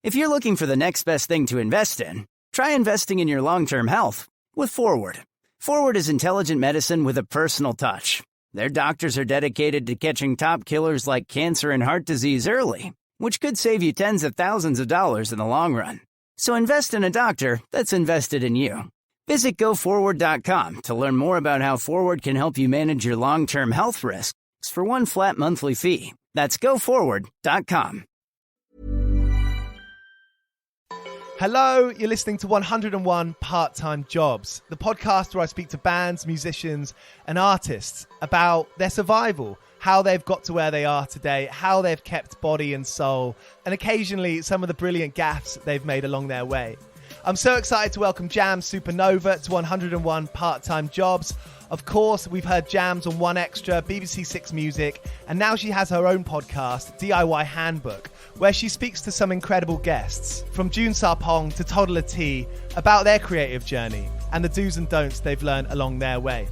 If you're looking for the next best thing to invest in, try investing in your long-term health with Forward. Forward is intelligent medicine with a personal touch. Their doctors are dedicated to catching top killers like cancer and heart disease early, which could save you tens of thousands of dollars in the long run. So invest in a doctor that's invested in you. Visit GoForward.com to learn more about how Forward can help you manage your long-term health risks for one flat monthly fee. That's GoForward.com. Hello, you're listening to 101 Part-Time Jobs, the podcast where I speak to bands, musicians and artists about their survival, how they've got to where they are today, how they've kept body and soul, and occasionally some of the brilliant gaffes they've made along their way. I'm so excited to welcome Jamz Supernova to 101 Part-Time Jobs. Of course, we've heard Jamz on One Extra, BBC Six Music, and now she has her own podcast, DIY Handbook, where she speaks to some incredible guests, from June Sarpong to Toddler T, about their creative journey and the do's and don'ts they've learned along their way.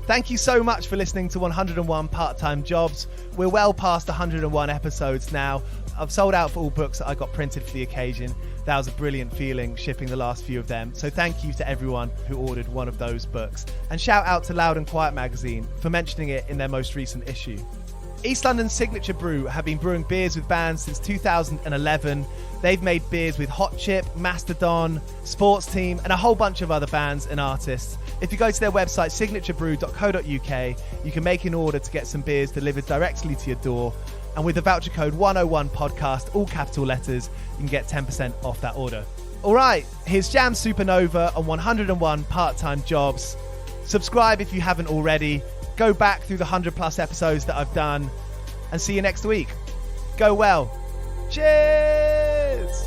Thank you so much for listening to 101 Part-Time Jobs. We're well past 101 episodes now. I've sold out for all books that I got printed for the occasion. That was a brilliant feeling, shipping the last few of them. So thank you to everyone who ordered one of those books. And shout out to Loud and Quiet magazine for mentioning it in their most recent issue. East London's Signature Brew have been brewing beers with bands since 2011. They've made beers with Hot Chip, Mastodon, Sports Team, and a whole bunch of other bands and artists. If you go to their website, signaturebrew.co.uk, you can make an order to get some beers delivered directly to your door. And with the voucher code 101podcast, all capital letters, you can get 10% off that order. All right, here's Jamz Supernova on 101 Part-Time Jobs. Subscribe if you haven't already. Go back through the 100 plus episodes that I've done and see you next week. Go well. Cheers!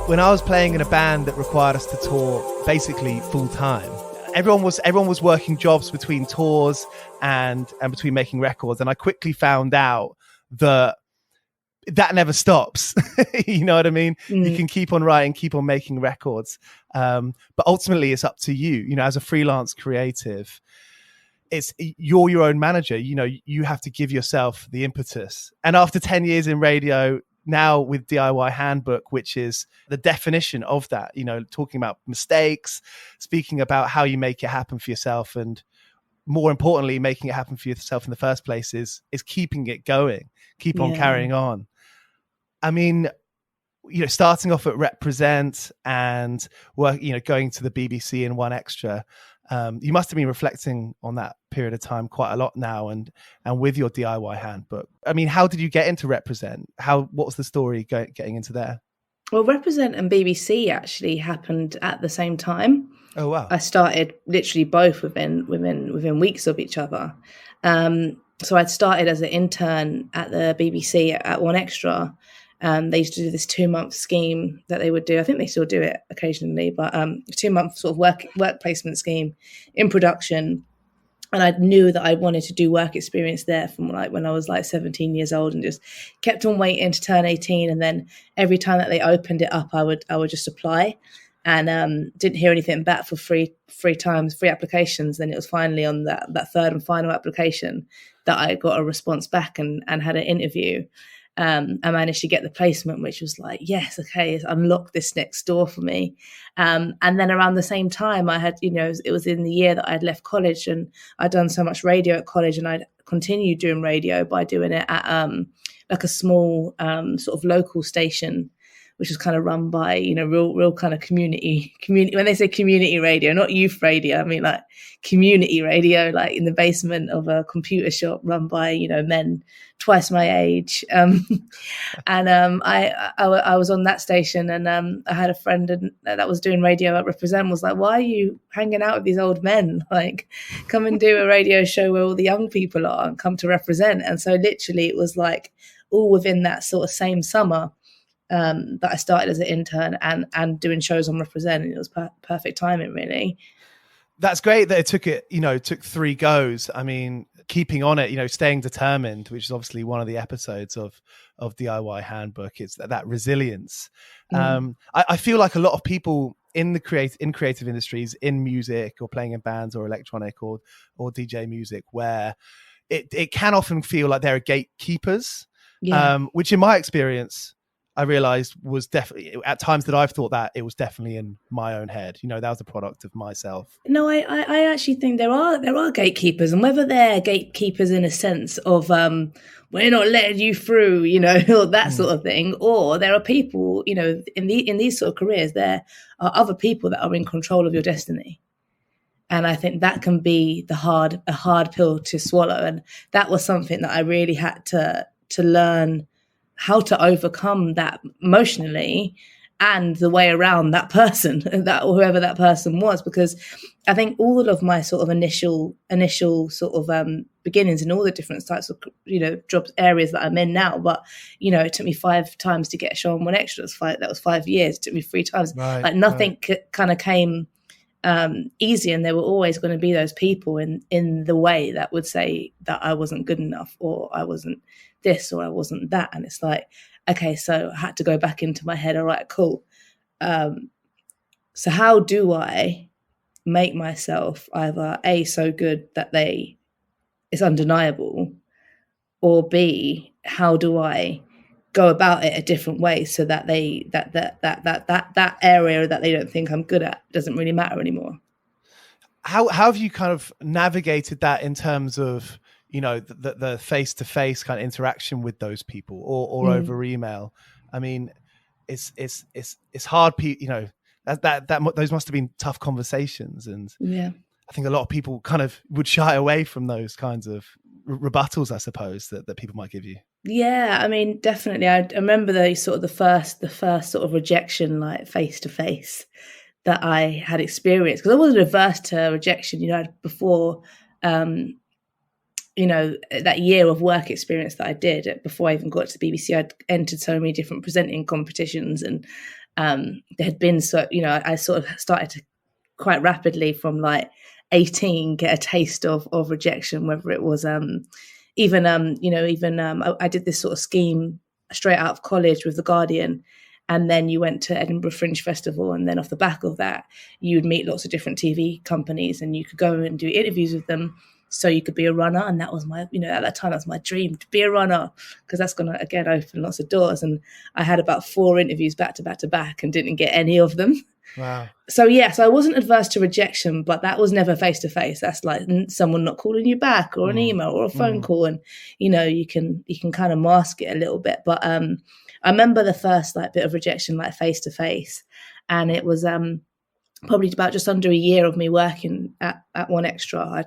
When I was playing in a band that required us to tour basically full time, everyone was working jobs between tours and between making records, and I quickly found out that never stops. You know what I mean? You can keep on writing, keep on making records, but ultimately it's up to you. You know, as a freelance creative, you're your own manager. You know, you have to give yourself the impetus. And after 10 years in radio, now with DIY Handbook, which is the definition of that, you know, talking about mistakes, speaking about how you make it happen for yourself, and more importantly, making it happen for yourself in the first place is keeping it going, keep on carrying on. I mean, you know, starting off at Reprezent and going to the BBC and One Extra, you must have been reflecting on that period of time quite a lot now, and with your DIY Handbook. I mean, how did you get into Reprezent? What was the story getting into there? Well, Reprezent and BBC actually happened at the same time. Oh wow! I started literally both within weeks of each other. So I'd started as an intern at the BBC at One Extra. They used to do this 2-month scheme that they would do. I think they still do it occasionally, but 2-month sort of work placement scheme in production. And I knew that I wanted to do work experience there from like when I was like 17 years old, and just kept on waiting to turn 18. And then every time that they opened it up, I would just apply, and didn't hear anything back for three applications. Then it was finally on that third and final application that I got a response back and had an interview. I managed to get the placement, which was like, yes, okay, it's unlocked this next door for me. And then around the same time, I had, it was in the year that I'd left college, and I'd done so much radio at college, and I'd continued doing radio by doing it at like a small sort of local station, which was kind of run by, real kind of community. When they say community radio, not youth radio, I mean like community radio, like in the basement of a computer shop run by, men twice my age. And I was on that station, and I had a friend that was doing radio at Represent, was like, why are you hanging out with these old men? Like, come and do a radio show where all the young people are, and come to Represent. And so literally it was like all within that sort of same summer that I started as an intern and doing shows on Represent, and it was perfect timing, really. That's great that it took 3 goes. I mean, keeping on it, staying determined, which is obviously one of the episodes of DIY Handbook. It's that resilience. I feel like a lot of people in creative industries, in music or playing in bands or electronic or DJ music, where it can often feel like there are gatekeepers. which in my experience, I realized was definitely, at times that I've thought that, it was definitely in my own head. You know, that was a product of myself. No, I actually think there are gatekeepers, and whether they're gatekeepers in a sense of we're not letting you through, you know, or that sort of thing, or there are people, you know, in these sort of careers, there are other people that are in control of your destiny. And I think that can be a hard pill to swallow. And that was something that I really had to learn how to overcome that emotionally, and the way around that person, that whoever that person was, because I think all of my sort of initial sort of beginnings in all the different types of, you know, jobs areas that I'm in now. But, you know, it took me 5 times to get a show on One Extra. That was 5 years. It took me 3 times. Like nothing kind of came easy, and there were always going to be those people in the way that would say that I wasn't good enough, or I wasn't this, or I wasn't that. And it's like, okay, so I had to go back into my head. All right, cool. So how do I make myself either A, so good that it's undeniable, or B, how do I go about it a different way so that that area that they don't think I'm good at doesn't really matter anymore? How have you kind of navigated that in terms of, you know, the face-to-face kind of interaction with those people, or over email? I mean, it's hard, you know, that those must have been tough conversations. And I think a lot of people kind of would shy away from those kinds of rebuttals, I suppose, that people might give you. Yeah, I mean, definitely. I remember the first sort of rejection, like face-to-face, that I had experienced, because I wasn't averse to rejection, you know, before, you know, that year of work experience that I did before I even got to the BBC. I'd entered so many different presenting competitions, and there had been, so, you know, I sort of started to quite rapidly from like 18 get a taste of rejection, whether it was even I did this sort of scheme straight out of college with The Guardian, and then you went to Edinburgh Fringe Festival, and then off the back of that you'd meet lots of different TV companies, and you could go and do interviews with them so you could be a runner. And that was my, you know, at that time, that was my dream, to be a runner, because that's going to, again, open lots of doors. And I had about 4 interviews back to back to back and didn't get any of them. Wow. So yes, I wasn't adverse to rejection, but that was never face to face. That's like someone not calling you back, or an email, or a phone call, and you know, you can kind of mask it a little bit. But I remember the first like bit of rejection, like face to face, and it was probably about just under a year of me working at One Extra. I,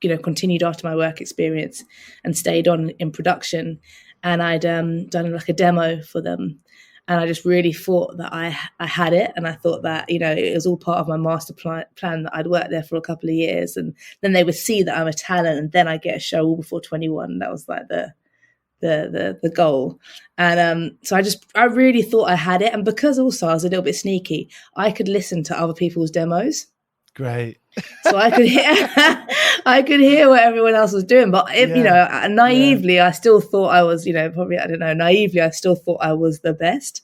you know, continued after my work experience and stayed on in production, and I'd done like a demo for them. And I just really thought that I had it. And I thought that, you know, it was all part of my master plan that I'd worked there for a couple of years. And then they would see that I'm a talent, and then I get a show all before 21. That was like the goal. And so I really thought I had it. And because also I was a little bit sneaky, I could listen to other people's demos. Great. So I could hear what everyone else was doing, but you know, naively, I still thought I was, you know, naively, I still thought I was the best,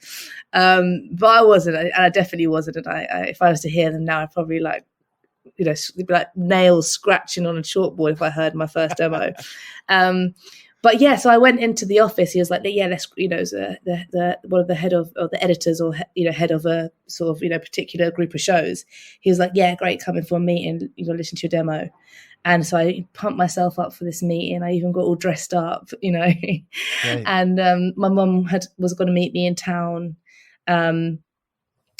but I wasn't, and I definitely wasn't. And I if I was to hear them now, I'd probably like, you know, like nails scratching on a chalkboard if I heard my first demo. But yeah, so I went into the office. He was like, "Yeah, let's," you know, the one of the head of, or the editors, or you know, head of a sort of, you know, particular group of shows. He was like, "Yeah, great, coming for a meeting. You know, listen to your demo." And so I pumped myself up for this meeting. I even got all dressed up, you know. And my mum was going to meet me in town.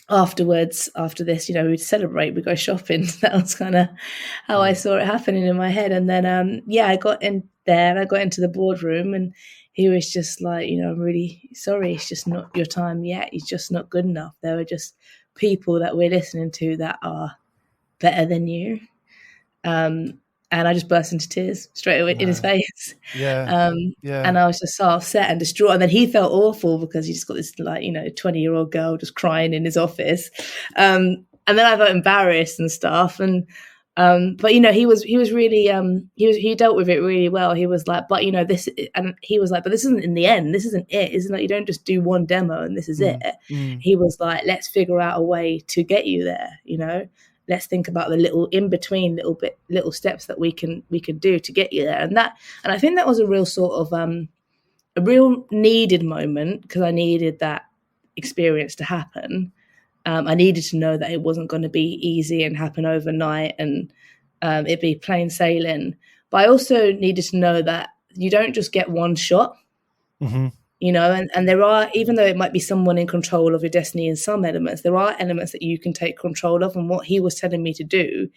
Afterwards, after this, you know, we'd celebrate, we'd go shopping. That was kind of how I saw it happening in my head. And then, I got in there, and I got into the boardroom, and he was just like, you know, "I'm really sorry, it's just not your time yet. It's just not good enough. There are just people that we're listening to that are better than you." And I just burst into tears straight away in his face. And I was just so upset and distraught. And then he felt awful because he just got this, like, you know, 20-year-old girl just crying in his office. And then I felt embarrassed and stuff. And but you know, he was really he dealt with it really well. He was like, "But you know, this," and he was like, "But this isn't in the end. This isn't it. Isn't like you don't just do one demo and this is it." He was like, "Let's figure out a way to get you there. You know, let's think about the little in between little steps that we can do to get you there." And I think that was a real sort of a real needed moment, because I needed that experience to happen. I needed to know that it wasn't going to be easy and happen overnight and it'd be plain sailing. But I also needed to know that you don't just get one shot, you know, and there are, even though it might be someone in control of your destiny in some elements, there are elements that you can take control of. And what he was telling me to do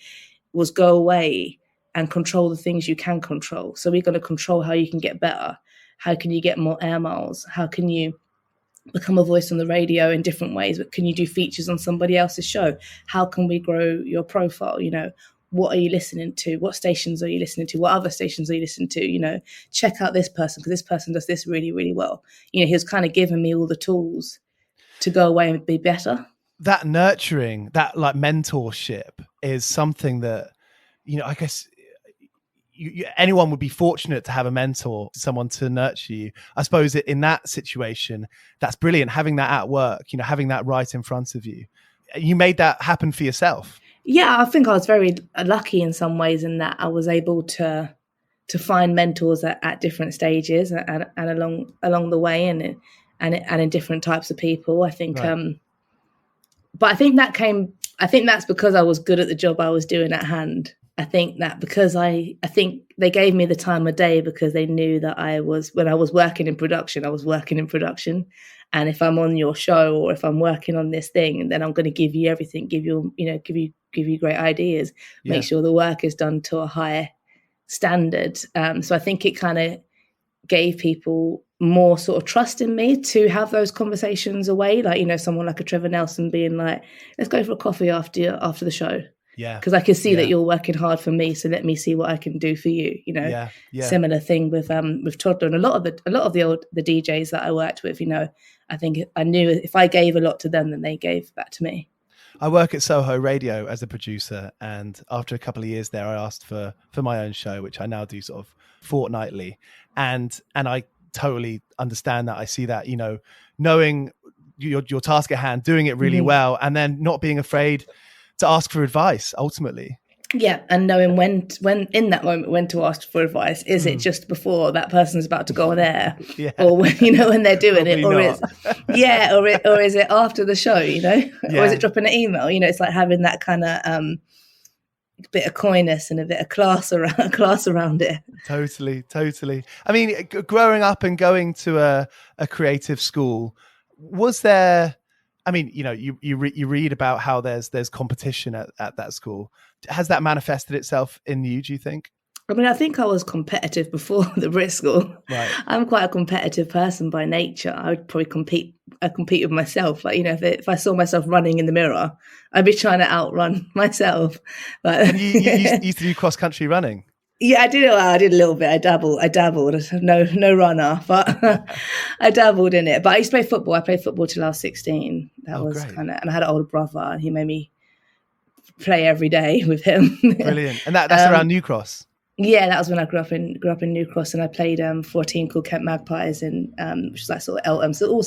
was go away and control the things you can control. So we're going to control how you can get better. How can you get more air miles? How can you become a voice on the radio in different ways? But can you do features on somebody else's show? How can we grow your profile? You know, what are you listening to? What stations are you listening to? What other stations are you listening to? You know, check out this person because this person does this really, really well. You know, he was kind of giving me all the tools to go away and be better. That nurturing, that like mentorship is something that, you know, I guess anyone would be fortunate to have a mentor, someone to nurture you. I suppose in that situation, that's brilliant. Having that at work, you know, having that right in front of you. You made that happen for yourself. Yeah, I think I was very lucky in some ways in that I was able to find mentors at different stages and along the way and in different types of people. I think, right. But I think that's because I was good at the job I was doing at hand. I think that because I think they gave me the time of day because they knew that when I was working in production, I was working in production. And if I'm on your show or if I'm working on this thing, then I'm going to give you everything, give you great ideas, make sure the work is done to a high standard. So I think it kind of gave people more sort of trust in me to have those conversations away. Like, you know, someone like a Trevor Nelson being like, let's go for a coffee after the show. Yeah. Because I can see that you're working hard for me, so let me see what I can do for you. You know, Similar thing with Toddler and a lot of the DJs that I worked with. You know, I think I knew if I gave a lot to them, then they gave back to me. I work at Soho Radio as a producer, and after a couple of years there, I asked for my own show, which I now do sort of fortnightly, and I totally understand that. I see that, you know, knowing your task at hand, doing it really well, and then not being afraid to ask for advice ultimately. Yeah, and knowing when in that moment when to ask for advice. Is it just before that person's about to go on air, or when, you know, when they're doing Probably it, or not. or is it after the show, you know, or is it dropping an email? You know, it's like having that kind of bit of coyness and a bit of class around it. Totally. I mean, growing up and going to a creative school, was there? I mean, you know, you read about how there's competition at that school. Has that manifested itself in you, do you think? I mean, I think I was competitive before the Brit school. Right. I'm quite a competitive person by nature. I would probably compete with myself. Like, you know, if I saw myself running in the mirror, I'd be trying to outrun myself. But and you used to do cross country running. Yeah, I did a little bit. I dabbled. No runner, but I dabbled in it. But I used to play football. I played football till I was 16. That was kind of, and I had an older brother, and he made me play every day with him. Brilliant. And that's around New Cross. Yeah, that was when I grew up in New Cross, and I played for a team called Kent Magpies, which is like sort of Eltham, so all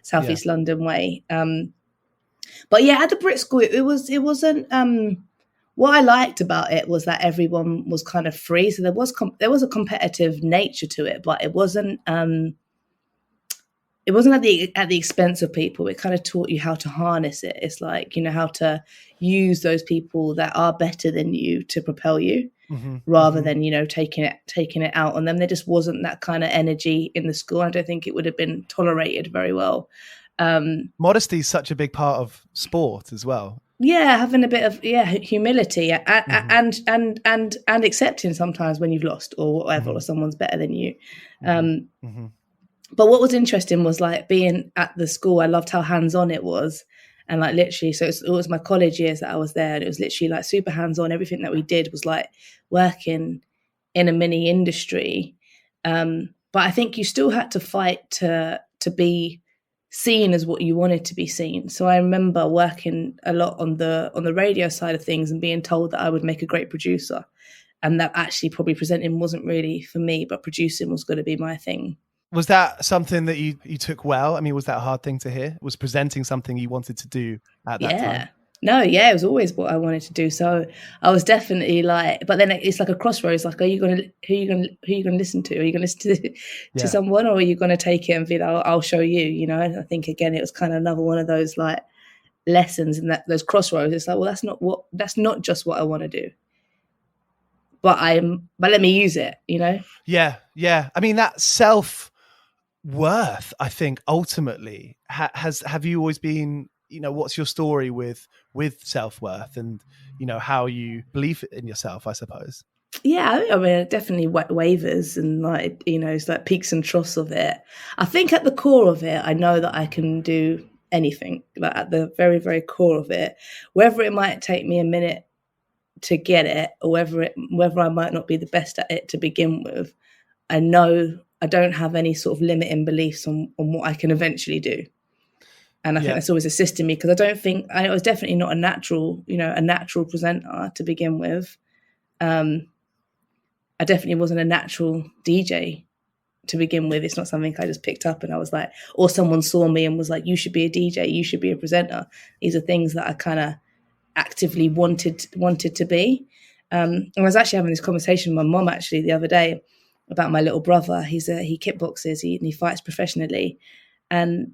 southeast London way. But yeah, at the Brit school, it wasn't. What I liked about it was that everyone was kind of free, so there was a competitive nature to it, but it wasn't at the expense of people. It kind of taught you how to harness it. It's like, you know, how to use those people that are better than you to propel you, rather than, you know, taking it out on them. There just wasn't that kind of energy in the school. I don't think it would have been tolerated very well. Modesty is such a big part of sport as well. Yeah, having a bit of humility and accepting sometimes when you've lost or whatever, or someone's better than you. But what was interesting was like being at the school. I loved how hands-on it was, and like literally, so it was my college years that I was there, and it was literally like super hands-on. Everything that we did was like working in a mini industry. But I think you still had to fight to be seen as what you wanted to be seen. So I remember working a lot on the radio side of things and being told that I would make a great producer, and that actually probably presenting wasn't really for me, but producing was going to be my thing. Was that something that you took well? I mean, was that a hard thing to hear? Was presenting something you wanted to do at that time? No, yeah, it was always what I wanted to do. So I was definitely like, but then it's like a crossroads. Like, who are you gonna listen to? Are you gonna listen to someone, or are you gonna take it and be like, I'll show you? You know, and I think again, it was kind of another one of those like lessons in that those crossroads. It's like, well, that's not just what I want to do, but let me use it. You know? Yeah. I mean, that self-worth, I think, ultimately have you always been, you know, what's your story with self-worth and, you know, how you believe in yourself, I suppose? Yeah, I mean, definitely wavers and like, you know, it's like peaks and troughs of it. I think at the core of it, I know that I can do anything, like at the very, very core of it, whether it might take me a minute to get it or whether I might not be the best at it to begin with. I know I don't have any sort of limiting beliefs on what I can eventually do. And I think that's always assisted me, because I was definitely not a natural presenter to begin with. I definitely wasn't a natural DJ to begin with. It's not something I just picked up and I was like, or someone saw me and was like, you should be a DJ, you should be a presenter. These are things that I kind of actively wanted to be. And I was actually having this conversation with my mom actually the other day about my little brother. He kickboxes, he fights professionally. And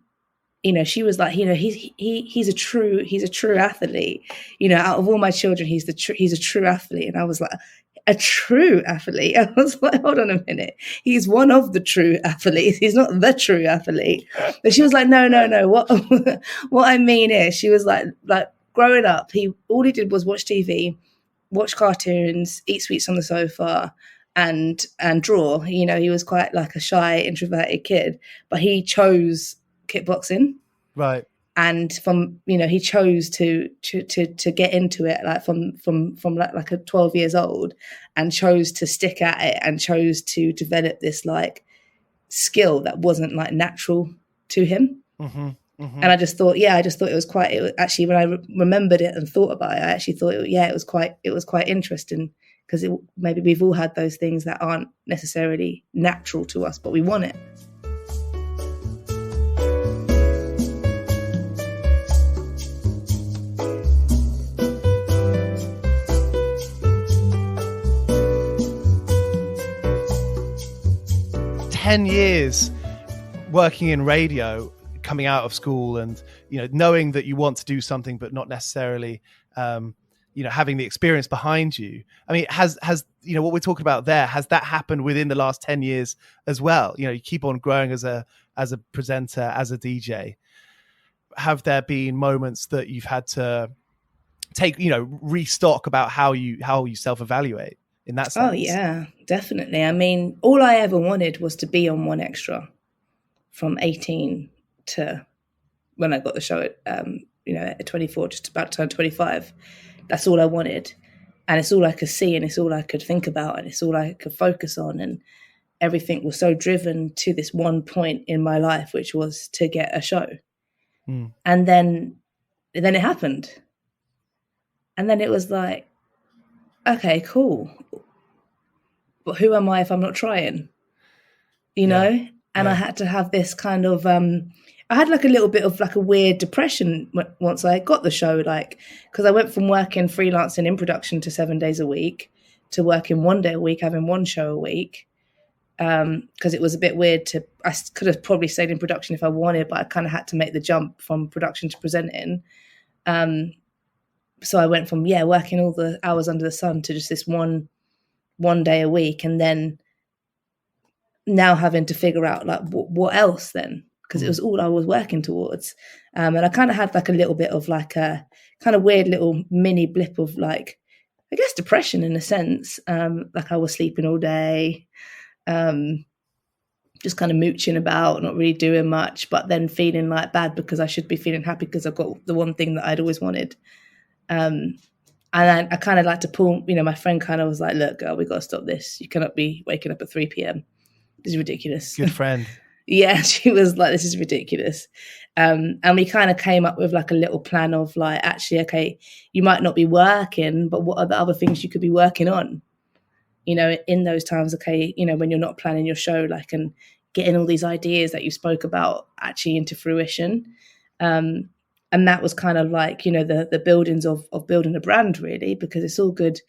you know, she was like, you know, he's a true athlete. You know, out of all my children, he's a true athlete. And I was like, a true athlete? I was like, hold on a minute. He's one of the true athletes. He's not the true athlete. But she was like, no. What I mean is, she was like growing up, all he did was watch TV, watch cartoons, eat sweets on the sofa, and draw. You know, he was quite like a shy, introverted kid, but he chose kickboxing, right? And from, you know, he chose to get into it like from like a 12 years old, and chose to stick at it and chose to develop this like skill that wasn't like natural to him. Mm-hmm. And I just thought it was actually, when I remembered it and thought about it, I actually thought it was quite interesting, because maybe we've all had those things that aren't necessarily natural to us, but we want it. Years working in radio, coming out of school, and you know, knowing that you want to do something but not necessarily you know, having the experience behind you. I mean, has you know, what we're talking about there, has that happened within the last 10 years as well? You know, you keep on growing as a presenter, as a DJ. Have there been moments that you've had to take, you know, restock about how you self-evaluate in that sense? Oh yeah, definitely. I mean, all I ever wanted was to be on One Extra from 18 to when I got the show at, you know, at 24, just about to turn 25. That's all I wanted. And it's all I could see, and it's all I could think about, and it's all I could focus on. And everything was so driven to this one point in my life, which was to get a show. And then it happened. And then it was like, okay, cool. But who am I if I'm not trying? You know? And I had to have this kind of, I had like a little bit of like a weird depression once I got the show, like, because I went from working freelancing in production to 7 days a week to working 1 day a week, having one show a week. Because it was a bit weird I could have probably stayed in production if I wanted, but I kind of had to make the jump from production to presenting. So I went from, working all the hours under the sun to just this one day a week. And then now having to figure out like what else then, because it was all I was working towards. And I kind of had like a little bit of like a kind of weird little mini blip of like, I guess, depression in a sense. Like I was sleeping all day, just kind of mooching about, not really doing much, but then feeling like bad because I should be feeling happy because I've got the one thing that I'd always wanted. And I kind of like to pull, you know, my friend kind of was like, look, girl, we got to stop this. You cannot be waking up at 3 p.m. This is ridiculous. Good friend. Yeah, she was like, this is ridiculous. And we kind of came up with like a little plan of like, actually, okay, you might not be working, but what are the other things you could be working on? You know, in those times, okay, you know, when you're not planning your show, like, and getting all these ideas that you spoke about actually into fruition. And that was kind of like, you know, the buildings of building a brand, really, because it's all good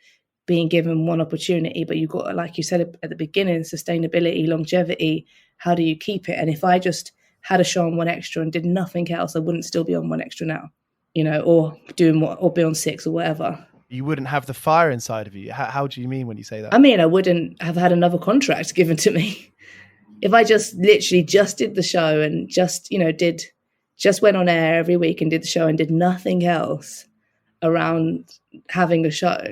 being given one opportunity, but you've got, like you said at the beginning, sustainability, longevity. How do you keep it? And if I just had a show on One Extra and did nothing else, I wouldn't still be on One Extra now, you know, or be on 6 or whatever. You wouldn't have the fire inside of you. How do you mean when you say that? I mean, I wouldn't have had another contract given to me if I just literally just did the show and just, you know, just went on air every week and did the show and did nothing else around having a show.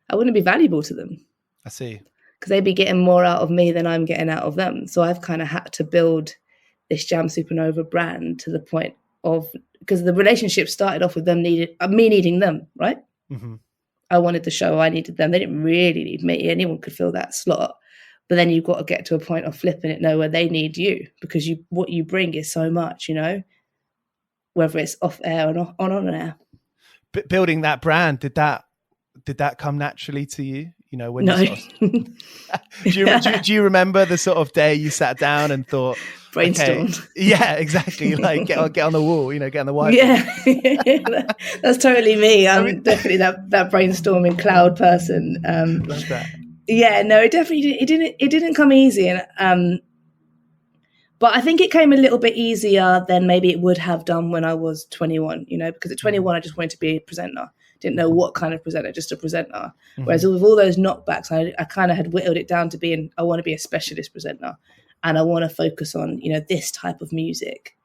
I wouldn't be valuable to them. I see. Because they'd be getting more out of me than I'm getting out of them. So I've kind of had to build this Jamz Supernova brand to the point of, because the relationship started off with me needing them, right? Mm-hmm. I wanted the show, I needed them. They didn't really need me. Anyone could fill that slot. But then you've got to get to a point of flipping it, where they need you, because what you bring is so much, you know, whether it's off air or on air. But building that brand, did that come naturally to you? You know, when no. do you remember the sort of day you sat down and thought, brainstormed? Okay, yeah, exactly. Like get on the wall, you know, get on the whiteboard. Yeah, that's totally me. I'm definitely that brainstorming cloud person. Love that. Yeah, no, it didn't come easy, and but I think it came a little bit easier than maybe it would have done when I was 21. You know, because at 21 I just wanted to be a presenter. Didn't know what kind of presenter, just a presenter. Mm-hmm. Whereas with all those knockbacks, I kind of had whittled it down to being, I want to be a specialist presenter, and I want to focus on, you know, this type of music.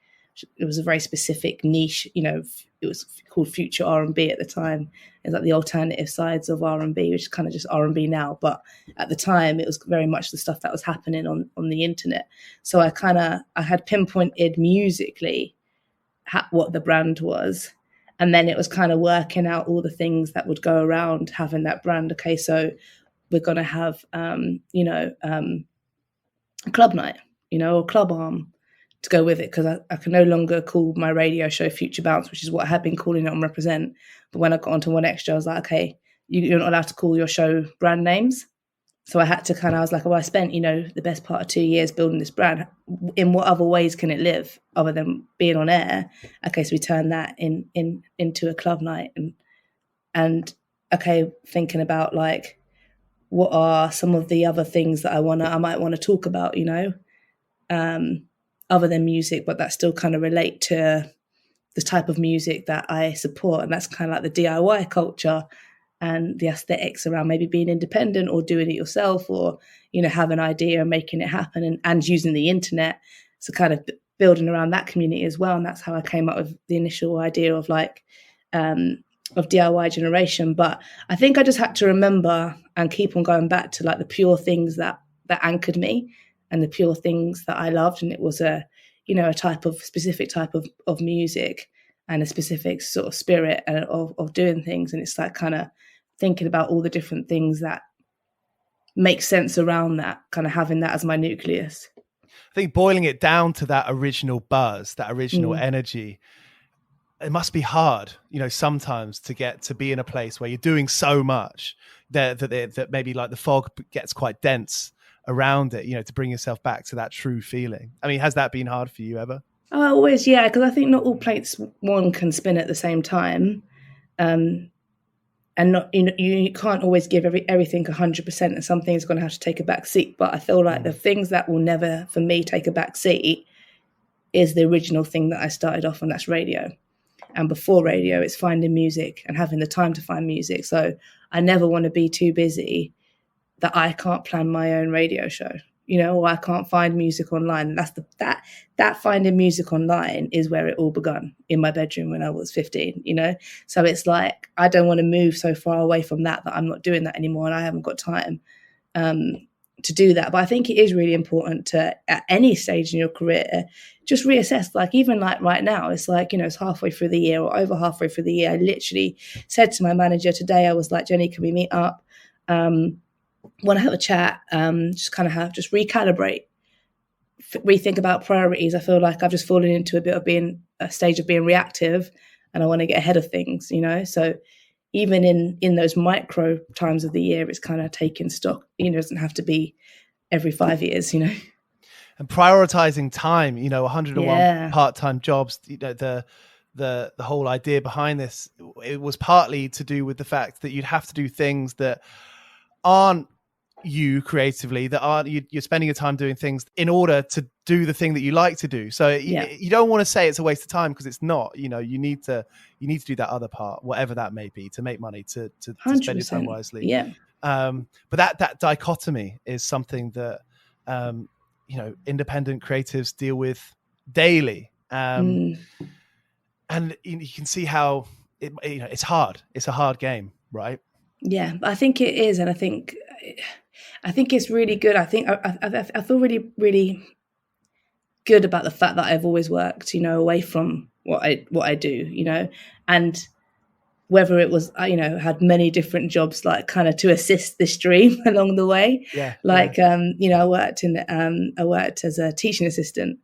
It was a very specific niche, you know, it was called future R&B at the time. It's like the alternative sides of R&B, which is kind of just R&B now. But at the time, it was very much the stuff that was happening on the internet. So I had pinpointed musically what the brand was. And then it was kind of working out all the things that would go around having that brand. Okay, so we're going to have, a club night, you know, or club arm to go with it, because I can no longer call my radio show Future Bounce, which is what I had been calling it on Represent. But when I got onto One Extra, I was like, okay, you're not allowed to call your show brand names. So I had to I was like, I spent, you know, the best part of 2 years building this brand. In what other ways can it live other than being on air? Okay, so we turned that into a club night, and okay, thinking about like, what are some of the other things that I might want to talk about, you know, other than music, but that still kind of relate to the type of music that I support. And that's kind of like the DIY culture and the aesthetics around maybe being independent or doing it yourself, or, you know, have an idea and making it happen, and using the internet. So kind of building around that community as well. And that's how I came up with the initial idea of like, of DIY generation. But I think I just had to remember and keep on going back to like the pure things that anchored me and the pure things that I loved. And it was a specific type of music and a specific sort of spirit of doing things. And it's like kind of thinking about all the different things that make sense around that, kind of having that as my nucleus. I think boiling it down to that original buzz, that original energy, it must be hard, you know, sometimes to get to be in a place where you're doing so much that maybe like the fog gets quite dense around it, you know, to bring yourself back to that true feeling. I mean, has that been hard for you ever? Oh, always, yeah, because I think not all plates one can spin at the same time, and not, you know, you can't always give everything 100%, and some things are going to have to take a back seat. But I feel like the things that will never, for me, take a back seat is the original thing that I started off on, that's radio. And before radio, it's finding music and having the time to find music. So I never want to be too busy that I can't plan my own radio show, you know, or I can't find music online. And that's that finding music online is where it all begun, in my bedroom when I was 15, you know. So it's like, I don't want to move so far away from that I'm not doing that anymore, and I haven't got time to do that. But I think it is really important to, at any stage in your career, just reassess. Like even like right now, it's like, you know, it's halfway through the year or over halfway through the year. I literally said to my manager today, I was like, Jenny, can we meet up? Want to have a chat, just kind of just recalibrate, rethink about priorities. I feel like I've just fallen into a stage of being reactive, and I want to get ahead of things, you know. So even in those micro times of the year, it's kind of taking stock. You know, it doesn't have to be every 5 years, you know. And prioritizing time, you know, 101 part-time jobs, you know, the the whole idea behind this, it was partly to do with the fact that you'd have to do things that aren't you creatively, that aren't you're spending your time doing things in order to do the thing that you like to do. So you don't want to say it's a waste of time, because it's not. You know, you need to do that other part, whatever that may be, to make money, to spend your time wisely. Yeah. But that dichotomy is something that you know, independent creatives deal with daily. And you can see how it's hard. It's a hard game, right? Yeah, I think it is, and I think it's really good. I think I feel really, really good about the fact that I've always worked, you know, away from what I do, you know, and whether it was, you know, had many different jobs, like kind of to assist this dream along the way. Yeah. Like, you know, I worked as a teaching assistant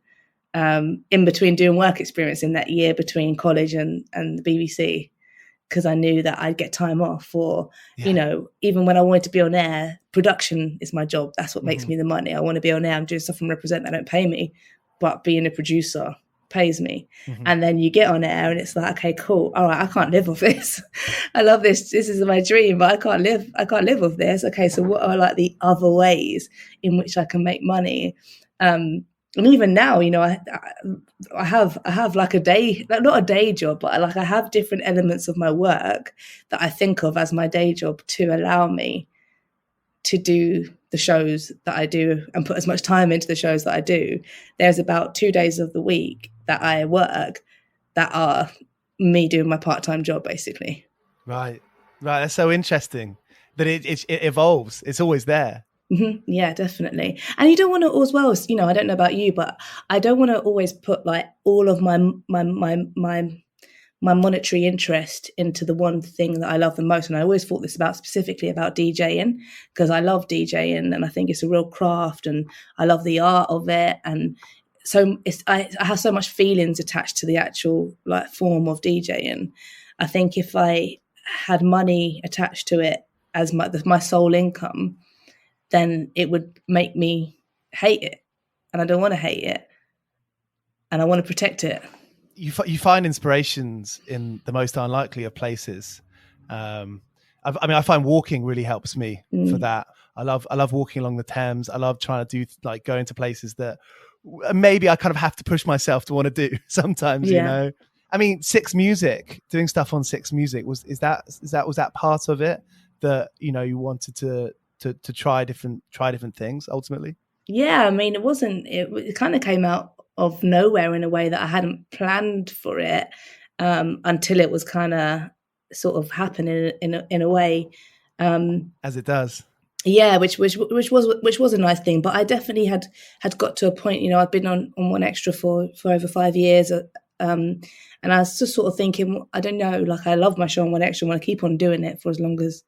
in between doing work experience in that year between college and the BBC, because I knew that I'd get time off, or, you know, even when I wanted to be on air, production is my job. That's what makes me the money. I want to be on air. I'm doing stuff from Represent. They don't pay me, but being a producer pays me. And then you get on air and it's like, okay, cool. All right, I can't live off this. I love this. This is my dream, but I can't live off this. Okay, so what are like the other ways in which I can make money? And even now, you know, I have like a day, like not a day job, but like I have different elements of my work that I think of as my day job to allow me to do the shows that I do and put as much time into the shows that I do. There's about 2 days of the week that I work that are me doing my part-time job, basically. Right. That's so interesting that it evolves. It's always there. Yeah, definitely. And you don't want to, as well, you know, I don't know about you, but I don't want to always put like all of my monetary interest into the one thing that I love the most. And I always thought this specifically about DJing, because I love DJing and I think it's a real craft and I love the art of it. And so I have so much feelings attached to the actual like form of DJing. I think if I had money attached to it as my sole income, then it would make me hate it. And I don't want to hate it. And I want to protect it. You find inspirations in the most unlikely of places. I find walking really helps me for that. I love walking along the Thames. I love trying to do like going to places that maybe I kind of have to push myself to want to do sometimes, you know. I mean, Six Music, doing stuff on Six Music, was that part of it, that, you know, you wanted to try different things ultimately? Yeah, I mean, it kind of came out of nowhere in a way that I hadn't planned for it, until it was kind of sort of happening in a way, as it does. Yeah, which was a nice thing. But I definitely had got to a point, you know, I'd been on One Extra for over 5 years, and I was just sort of thinking, I don't know, like I love my show on One Extra, I want to keep on doing it for as long as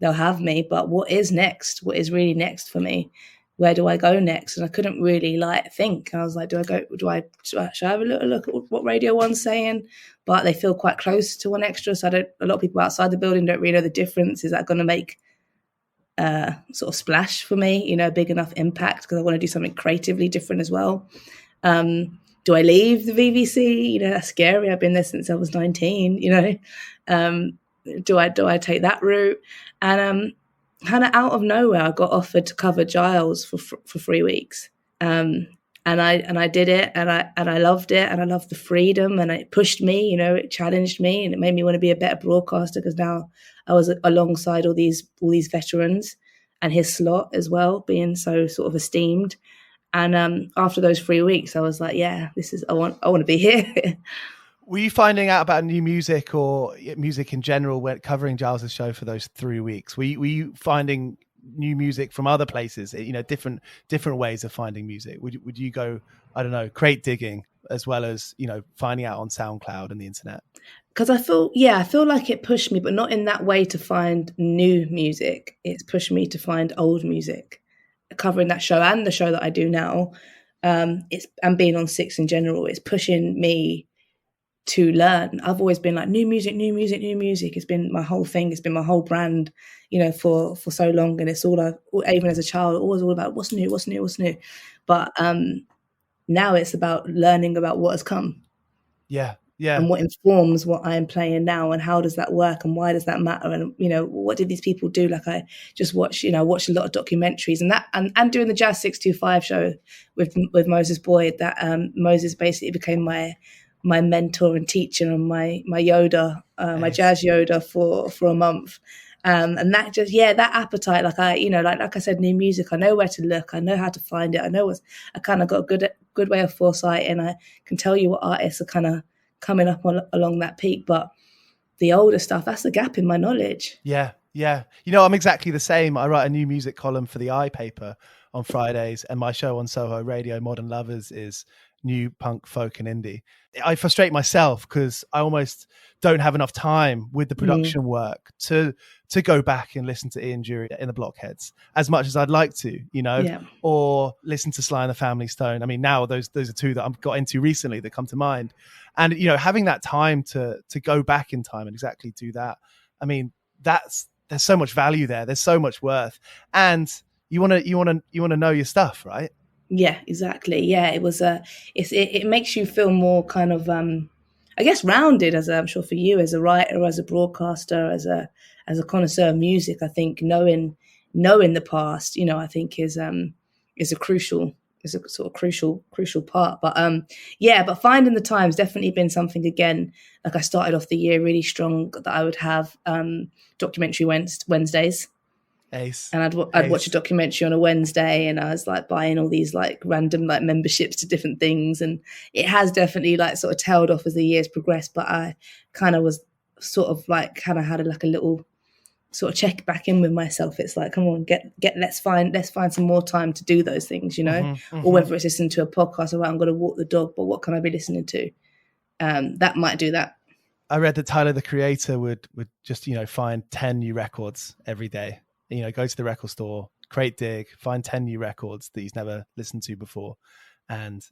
they'll have me, but what is next? What is really next for me? Where do I go next? And I couldn't really like think. I was like, should I have a little look at what Radio 1's saying? But they feel quite close to One Extra, so a lot of people outside the building don't really know the difference. Is that going to make sort of splash for me, you know, big enough impact? Because I want to do something creatively different as well. Do I leave the BBC? You know, that's scary. I've been there since I was 19, you know. Do I take that route? And kind of out of nowhere, I got offered to cover Giles for 3 weeks, and I did it, and I loved it, and I loved the freedom, and it pushed me, you know, it challenged me, and it made me want to be a better broadcaster, because now I was alongside all these veterans, and his slot as well being so sort of esteemed. And after those 3 weeks, I was like, yeah, I want to be here. Were you finding out about new music or music in general when covering Giles's show for those 3 weeks? Were you finding new music from other places? You know, different ways of finding music. Would you go, I don't know, crate digging as well as, you know, finding out on SoundCloud and the internet? Because I feel like it pushed me, but not in that way to find new music. It's pushed me to find old music. Covering that show and the show that I do now, and being on Six in general, it's pushing me to learn. I've always been like new music. It's been my whole thing. It's been my whole brand, you know, for so long. And it's all even as a child, always all about what's new. But now it's about learning about what has come. Yeah. and what informs what I'm playing now, and how does that work, and why does that matter, and what did these people do? Like I just watched a lot of documentaries, and doing the Jazz 625 show with Moses Boyd. That Moses basically became my mentor and teacher and my Yoda, my jazz Yoda for a month. And that just, that appetite, like I said, new music, I know where to look, I know how to find it, I kind of got a good way of foresight, and I can tell you what artists are kind of coming up along that peak. But the older stuff, that's the gap in my knowledge. Yeah. I'm exactly the same. I write a new music column for the I paper on Fridays, and my show on Soho Radio, Modern Lovers, is new punk, folk and indie. I frustrate myself because I almost don't have enough time with the production work to go back and listen to Ian Dury in the Blockheads as much as I'd like to, or listen to Sly and the Family Stone. I mean, now those are two that I've got into recently that come to mind. And, having that time to go back in time and exactly do that. I mean, there's so much value there. There's so much worth. And you want to know your stuff, right? Yeah, exactly. Yeah, it was it makes you feel more kind of I guess rounded, as I'm sure for you, as a writer, as a broadcaster, as a connoisseur of music. I think knowing the past, I think is a crucial part. But but finding the time's definitely been something. Again, like I started off the year really strong, that I would have documentary Wednesdays. Ace. And I'd watch a documentary on a Wednesday, and I was like buying all these like random like memberships to different things, and it has definitely like sort of tailed off as the years progressed. But I kind of was sort of like had a little sort of check back in with myself. It's like, come on, let's find some more time to do those things, or whether it's listening to a podcast, or I'm going to walk the dog, but what can I be listening to? That might do that. I read that Tyler, the Creator, would just find 10 new records every day. Go to the record store, crate dig, find 10 new records that he's never listened to before, and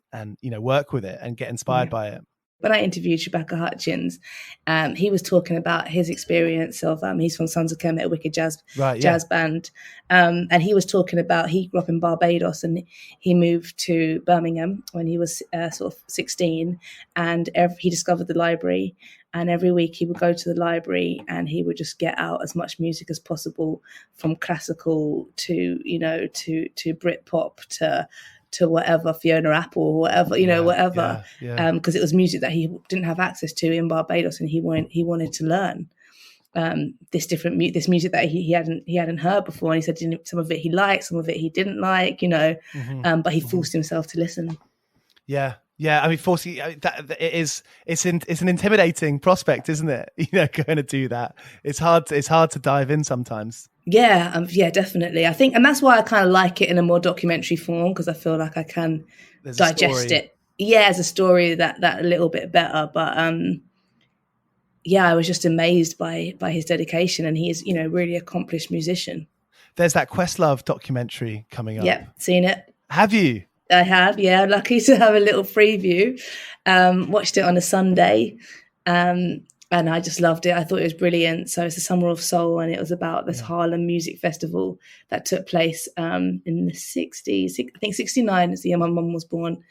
work with it and get inspired by it. When I interviewed Shabaka Hutchins, he was talking about his experience of, he's from Sons of Kemet, a wicked jazz band. And he was talking about, he grew up in Barbados, and he moved to Birmingham when he was sort of 16, and he discovered the library. And every week he would go to the library and he would just get out as much music as possible, from classical to Britpop to whatever, Fiona Apple or whatever, whatever. Because it was music that he didn't have access to in Barbados, and he wanted to learn this music that he hadn't heard before. And he said some of it he liked, some of it he didn't like, but he forced himself to listen. Yeah, I mean, it's an intimidating prospect, isn't it? Going to do that. It's hard to dive in sometimes. Yeah, definitely. I think, and that's why I kind of like it in a more documentary form, because I feel like I can digest it. Yeah, as a story that a little bit better. But I was just amazed by his dedication, and he is, really accomplished musician. There's that Questlove documentary coming up. Yeah, seen it. Have you? I have, yeah. Lucky to have a little preview. Watched it on a Sunday, and I just loved it. I thought it was brilliant. So it's the Summer of Soul, and it was about this Harlem music festival that took place in the 60s. I think 69 is the year my mum was born,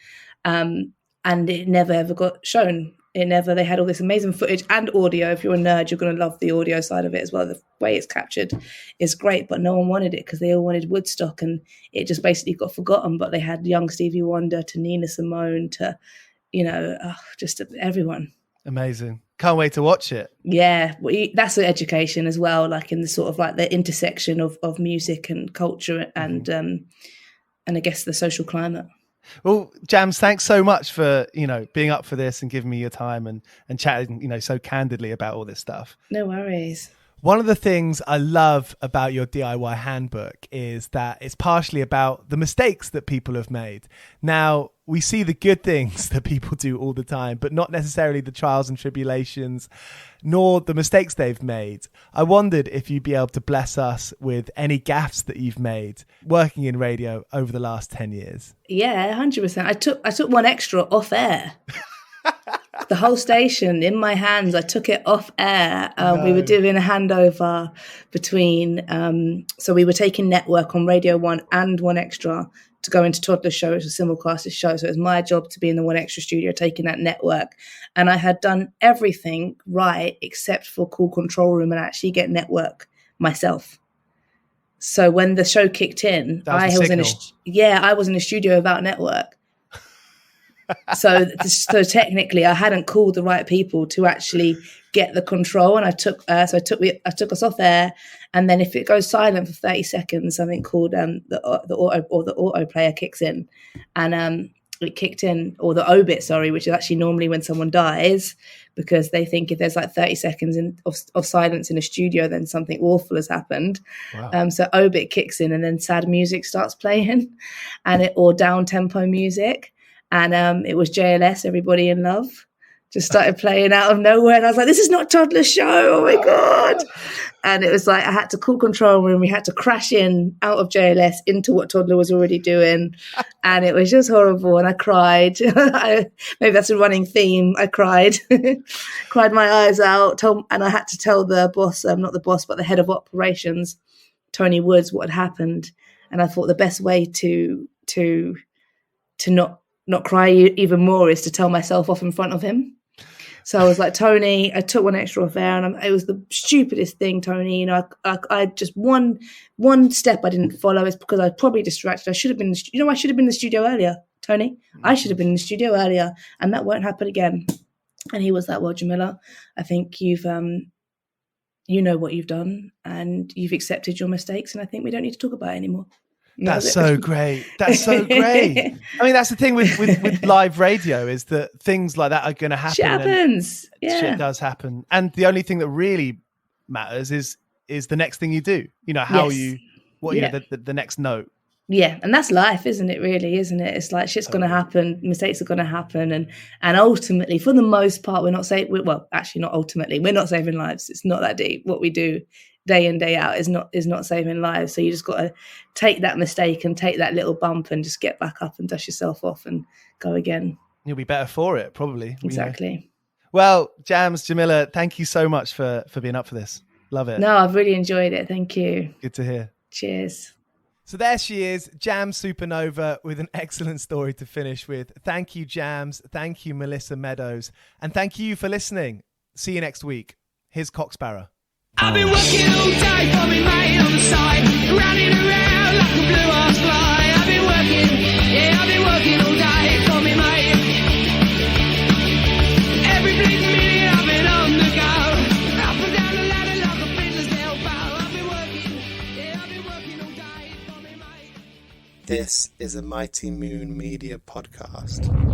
and it never ever got shown. They had all this amazing footage and audio. If you're a nerd, you're going to love the audio side of it as well. The way it's captured is great, but no one wanted it because they all wanted Woodstock, and it just basically got forgotten. But they had young Stevie Wonder to Nina Simone to, just everyone. Amazing. Can't wait to watch it. Yeah, that's an education as well, like in the sort of like the intersection of music and culture and I guess the social climate. Well, Jamz, thanks so much for, being up for this and giving me your time and chatting, so candidly about all this stuff. No worries. One of the things I love about your DIY handbook is that it's partially about the mistakes that people have made. Now, we see the good things that people do all the time, but not necessarily the trials and tribulations, nor the mistakes they've made. I wondered if you'd be able to bless us with any gaffes that you've made working in radio over the last 10 years. Yeah, 100%. I took one extra off air. the whole station in my hands. I took it off air. We were doing a handover between, so we were taking network on Radio 1 and 1Extra to go into Toddler's show, which was a simulcasted show. So it was my job to be in the 1Extra studio taking that network. And I had done everything right except for call control room and actually get network myself. So when the show kicked in, I was in a studio without network. So technically, I hadn't called the right people to actually get the control, and I took us off air. And then if it goes silent for 30 seconds, something called the auto player kicks in, and it kicked in, or the obit, sorry, which is actually normally when someone dies, because they think if there's like 30 seconds of silence in a studio, then something awful has happened. Wow. So obit kicks in, and then sad music starts playing, or down tempo music. And it was JLS, Everybody in Love, just started playing out of nowhere. And I was like, this is not Toddler's show. Oh, my God. And it was like I had to call control room. We had to crash in out of JLS into what Toddler was already doing. And it was just horrible. And I cried. Maybe that's a running theme. I cried. Cried my eyes out. And I had to tell the boss, not the boss, but the head of operations, Tony Woods, what had happened. And I thought the best way to not cry even more is to tell myself off in front of him. So I was like, Tony, I took 1Extra off air, and it was the stupidest thing, Tony. You know, I just one step I didn't follow. It's because I was probably distracted. I should have been, I should have been in the studio earlier, Tony. I should have been in the studio earlier, and that won't happen again. And he was like, well, Jamila, I think you've, you know what you've done, and you've accepted your mistakes, and I think we don't need to talk about it anymore. That's so great. That's so great. I mean, that's the thing with live radio, is that things like that are going to happen. Shit happens. Yeah. Shit does happen. And the only thing that really matters is the next thing you do. You know, how you know, the next note. Yeah. And that's life, isn't it, really, isn't it? It's like shit's going to happen. Mistakes are going to happen. And ultimately, for the most part, we're not saving, well, actually not ultimately, we're not saving lives. It's not that deep. What we do day in, day out is not saving lives. So you just got to take that mistake and take that little bump and just get back up and dust yourself off and go again. You'll be better for it, probably. Exactly. You know. Well, Jamz, Jamila, thank you so much for being up for this. Love it. No, I've really enjoyed it. Thank you. Good to hear. Cheers. So there she is, Jamz Supernova, with an excellent story to finish with. Thank you, Jamz. Thank you, Melissa Meadows. And thank you for listening. See you next week. Here's Sparrer. I've been working all day for me mate on the side, running around like a blue-ass fly. I've been working all day for me mate. Every bleeding minute I've been on the go, up and down the ladder like a fiddler's elbow. I've been working all day for me mate. This is a Mighty Moon Media podcast.